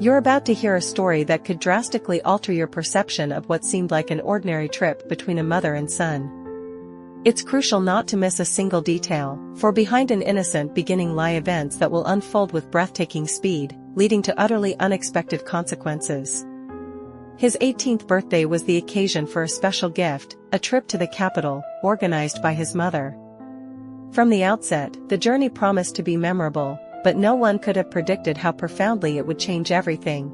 You're about to hear a story that could drastically alter your perception of what seemed like an ordinary trip between a mother and son. It's crucial not to miss a single detail, for behind an innocent beginning lie events that will unfold with breathtaking speed, leading to utterly unexpected consequences. His 18th birthday was the occasion for a special gift, a trip to the capital, organized by his mother. From the outset, the journey promised to be memorable, but no one could have predicted how profoundly it would change everything.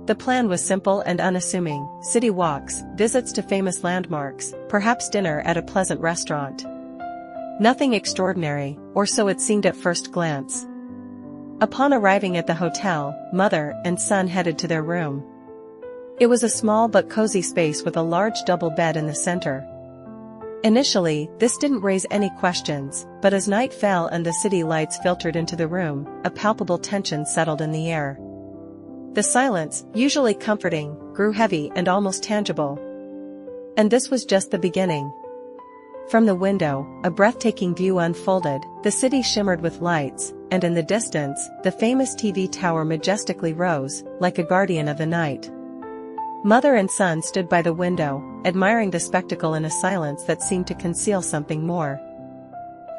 The plan was simple and unassuming: city walks, visits to famous landmarks, perhaps dinner at a pleasant restaurant. Nothing extraordinary, or so it seemed at first glance. Upon arriving at the hotel, mother and son headed to their room. It was a small but cozy space with a large double bed in the center. Initially, this didn't raise any questions, but as night fell and the city lights filtered into the room, a palpable tension settled in the air. The silence, usually comforting, grew heavy and almost tangible. And this was just the beginning. From the window, a breathtaking view unfolded. The city shimmered with lights, and in the distance, the famous TV tower majestically rose, like a guardian of the night. Mother and son stood by the window, admiring the spectacle in a silence that seemed to conceal something more.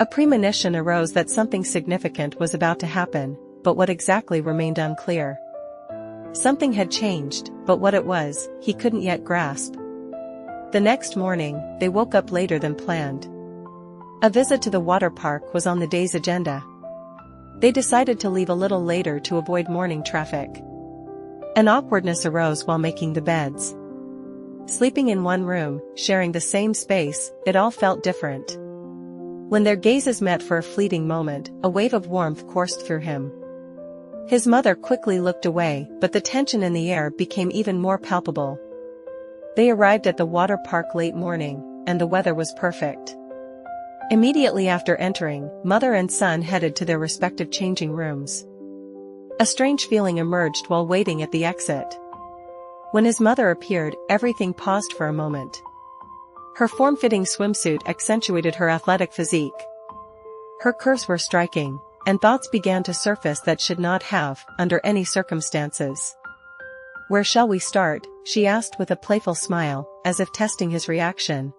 A premonition arose that something significant was about to happen, but what exactly remained unclear. Something had changed, but what it was, he couldn't yet grasp. The next morning, they woke up later than planned. A visit to the water park was on the day's agenda. They decided to leave a little later to avoid morning traffic. An awkwardness arose while making the beds. Sleeping in one room, sharing the same space, it all felt different. When their gazes met for a fleeting moment, a wave of warmth coursed through him. His mother quickly looked away, but the tension in the air became even more palpable. They arrived at the water park late morning, and the weather was perfect. Immediately after entering, mother and son headed to their respective changing rooms. A strange feeling emerged while waiting at the exit. When his mother appeared, everything paused for a moment. Her form-fitting swimsuit accentuated her athletic physique. Her curves were striking, and thoughts began to surface that should not have, under any circumstances. "Where shall we start?" she asked with a playful smile, as if testing his reaction.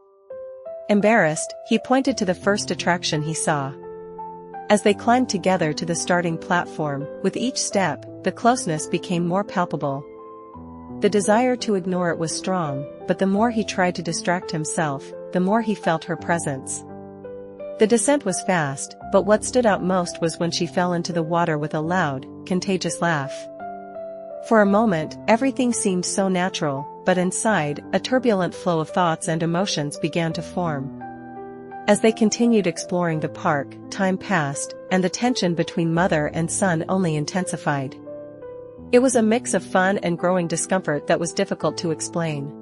Embarrassed, he pointed to the first attraction he saw. As they climbed together to the starting platform, with each step, the closeness became more palpable. The desire to ignore it was strong, but the more he tried to distract himself, the more he felt her presence. The descent was fast, but what stood out most was when she fell into the water with a loud, contagious laugh. For a moment, everything seemed so natural, but inside, a turbulent flow of thoughts and emotions began to form. As they continued exploring the park, time passed, and the tension between mother and son only intensified. It was a mix of fun and growing discomfort that was difficult to explain.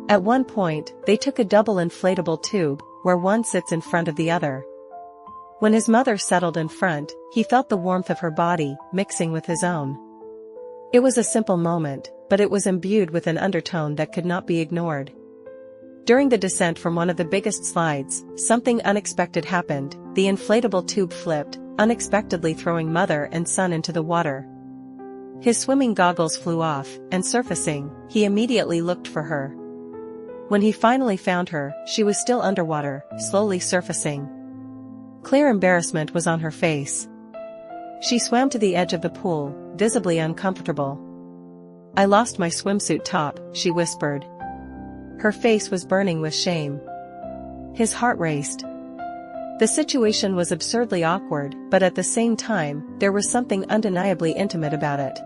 At one point, they took a double inflatable tube, where one sits in front of the other. When his mother settled in front, he felt the warmth of her body, mixing with his own. It was a simple moment, but it was imbued with an undertone that could not be ignored. During the descent from one of the biggest slides, something unexpected happened. The inflatable tube flipped, unexpectedly throwing mother and son into the water. His swimming goggles flew off, and surfacing, he immediately looked for her. When he finally found her, she was still underwater, slowly surfacing. Clear embarrassment was on her face. She swam to the edge of the pool, visibly uncomfortable. "I lost my swimsuit top," she whispered. Her face was burning with shame. His heart raced. The situation was absurdly awkward, but at the same time, there was something undeniably intimate about it.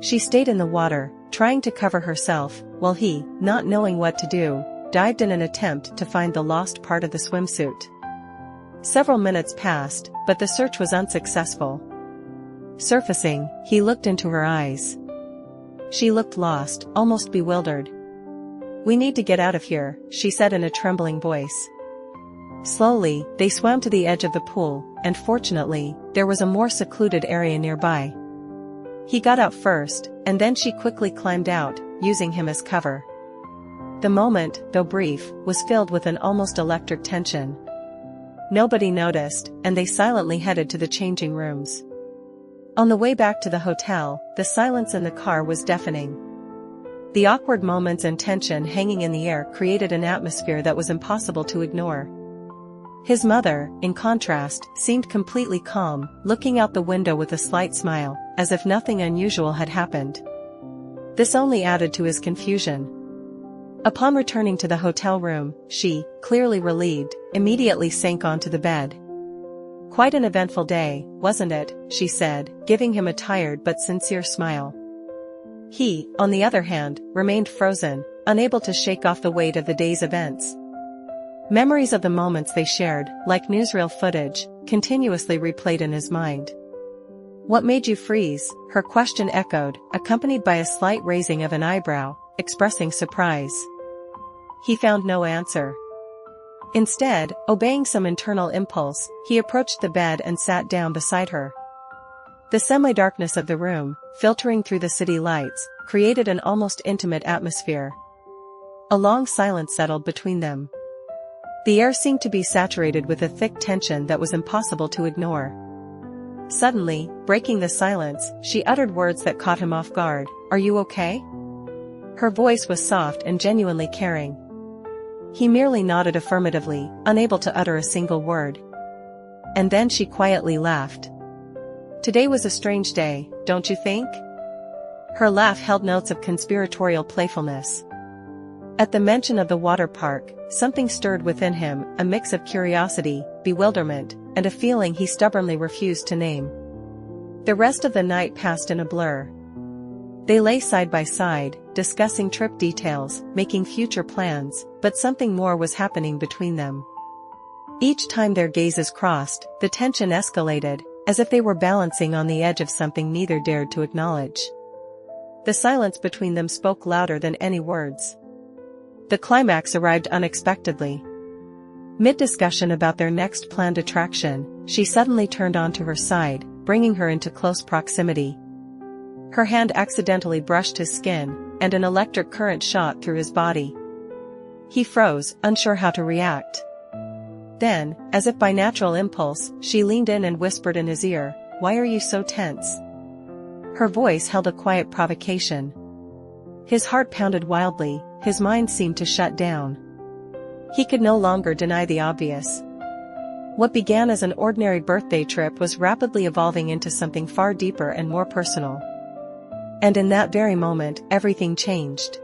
She stayed in the water, trying to cover herself, while he, not knowing what to do, dived in an attempt to find the lost part of the swimsuit. Several minutes passed, but the search was unsuccessful. Surfacing, he looked into her eyes. She looked lost, almost bewildered. "We need to get out of here," she said in a trembling voice. Slowly, they swam to the edge of the pool, and fortunately, there was a more secluded area nearby. He got out first, and then she quickly climbed out, using him as cover. The moment, though brief, was filled with an almost electric tension. Nobody noticed, and they silently headed to the changing rooms. On the way back to the hotel, the silence in the car was deafening. The awkward moments and tension hanging in the air created an atmosphere that was impossible to ignore. His mother, in contrast, seemed completely calm, looking out the window with a slight smile, as if nothing unusual had happened. This only added to his confusion. Upon returning to the hotel room, she, clearly relieved, immediately sank onto the bed. "Quite an eventful day, wasn't it?" she said, giving him a tired but sincere smile. He, on the other hand, remained frozen, unable to shake off the weight of the day's events. Memories of the moments they shared, like newsreel footage, continuously replayed in his mind. "What made you freeze?" her question echoed, accompanied by a slight raising of an eyebrow, expressing surprise. He found no answer. Instead, obeying some internal impulse, he approached the bed and sat down beside her. The semi-darkness of the room, filtering through the city lights, created an almost intimate atmosphere. A long silence settled between them. The air seemed to be saturated with a thick tension that was impossible to ignore. Suddenly, breaking the silence, she uttered words that caught him off guard. "Are you okay?" Her voice was soft and genuinely caring. He merely nodded affirmatively, unable to utter a single word. And then she quietly laughed. "Today was a strange day, don't you think?" Her laugh held notes of conspiratorial playfulness. At the mention of the water park, something stirred within him, a mix of curiosity, bewilderment, and a feeling he stubbornly refused to name. The rest of the night passed in a blur. They lay side by side, discussing trip details, making future plans, but something more was happening between them. Each time their gazes crossed, the tension escalated, as if they were balancing on the edge of something neither dared to acknowledge. The silence between them spoke louder than any words. The climax arrived unexpectedly. Mid-discussion about their next planned attraction, she suddenly turned onto her side, bringing her into close proximity. Her hand accidentally brushed his skin, and an electric current shot through his body. He froze, unsure how to react. Then, as if by natural impulse, she leaned in and whispered in his ear, "Why are you so tense?" Her voice held a quiet provocation. His heart pounded wildly, his mind seemed to shut down. He could no longer deny the obvious. What began as an ordinary birthday trip was rapidly evolving into something far deeper and more personal. And in that very moment, everything changed.